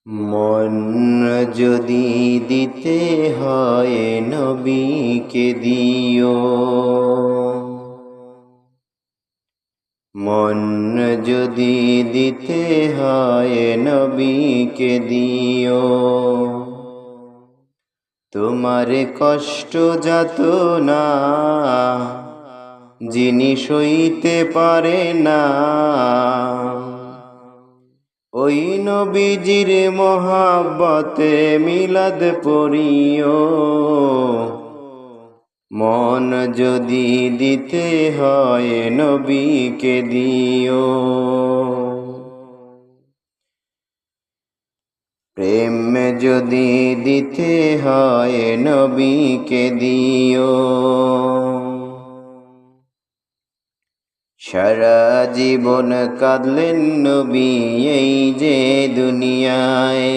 মন যদি দিতে হয় নবীকে দিও, মন যদি দিতে হয় নবীকে দিও। তোমার কষ্ট যাতনা যিনি সইতে পারে না, ওই নবীজির মহাব্বতে মিলাদ পড়িও। মন যদি দিতে হয় নবীকে দিও, প্রেম যদি দিতে হয় নবীকে দিও। সারা জীবন কাঁদলেন নবী এই যে দুনিয়ায়,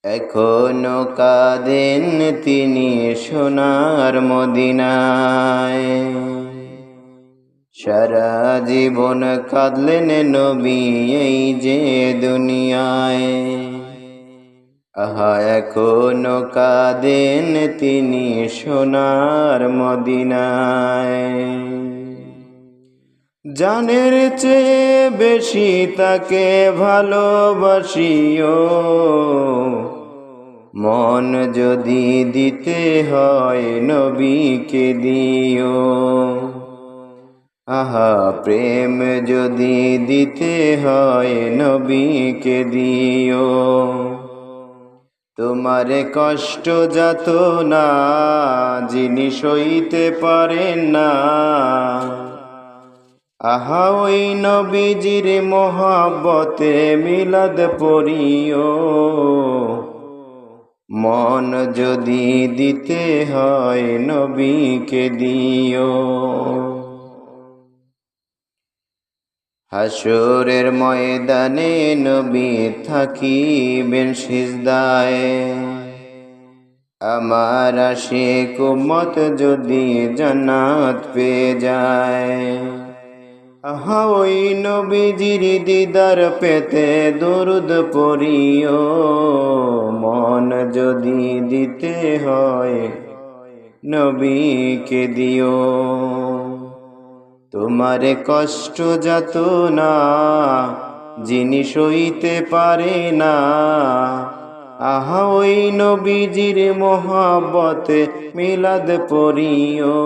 এখনো কাঁদেন তিনি সোনার মদিনায়। সারা জীবন কাঁদলেন নবী এই যে দুনিয়ায়, আহা এখনো কাঁদেন তিনি সোনার মদিনায়। জানের চেয়ে বেশি তাকে ভালোবাসিও, মন যদি দিতে হয় নবীকে দিও। আহা প্রেম যদি দিতে হয় নবীকে দিও। তোমার কষ্ট যাতনা যিনি সইতে পারেন না, আহা ওই নবীজির মহাব্বতে মিলাদ পড়িও। মন যদি দিতে হয় নবীকে দিও। হাসরের ময়দানে নবী থাকিবেন সিজদায়, আমার আশিক উম্মত যদি জান্নাত পেয়ে যায়। আহা ওই নবীজির দিদার পেতে দরুদ পড়িও। মন যদি দিতে হয় নবীকে দিও। তোমার কষ্ট যাতনা যিনি সইতে পারে না, আহা ওই নবীজির মহাব্বতে মিলাদ পড়িও।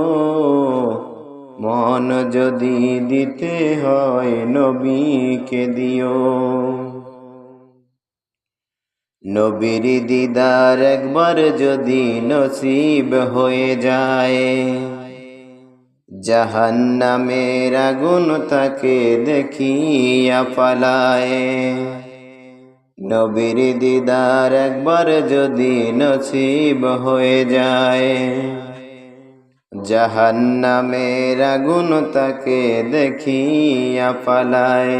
মন যদি দিতে হয় নবীকে দিও। নবীর দিদার একবার যদি নসিব হয়ে যায়, জাহান্নামের আগুন তাকে দেখিয়া পালায়। নবীর দিদার একবার যদি নসিব হয়ে যায়, জাহান্নামের আগুন তাকে দেখিয়া পালায়।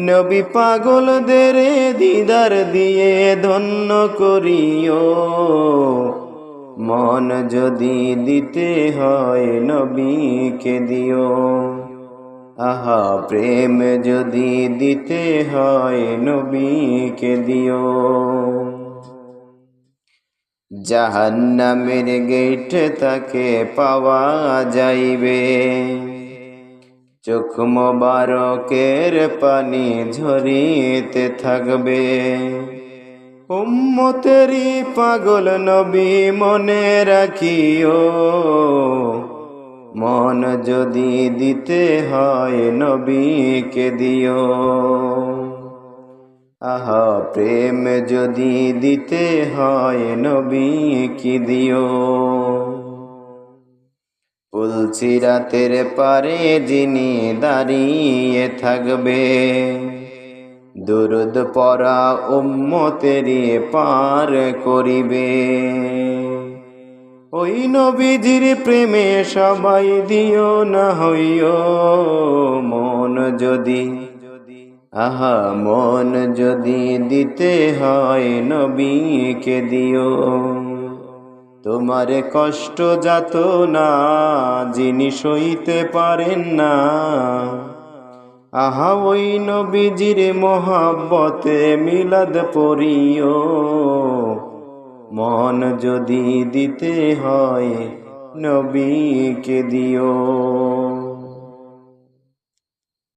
নবী পাগলদের দিদার দিয়ে ধন্য করিও। মন যদি দিতে হয় নবীকে দিও। আহা প্রেম যদি দিতে হয় নবীকে দিও। জাহান্নামের গেট তাকে পাওয়া যাইবে, চোখ মোবারকের পানি ঝরিতে থাকবে। উম্মতেরি পাগল নবী মনে রাখিও। মন যদি দিতে হয় নবীকে দিও। আহা প্রেম যদি দিতে হয় নবীকে দিও। পুলসিরাতের পারে যিনি দাঁড়িয়ে থাকবে, দুরুদ পড়া উম্মতেরি পার করিবে। ওই নবীজির প্রেমে সবাই দিও না হইও। মন যদি আহা মন যদি দিতে হয় নবীকে দিও। তোমার কষ্ট যাতনা যিনি সইতে পারেন না, আহা ওই নবীজির মোহাব্বতে মিলাদ পড়িও, মন যদি দিতে হয় নবীকে দিও।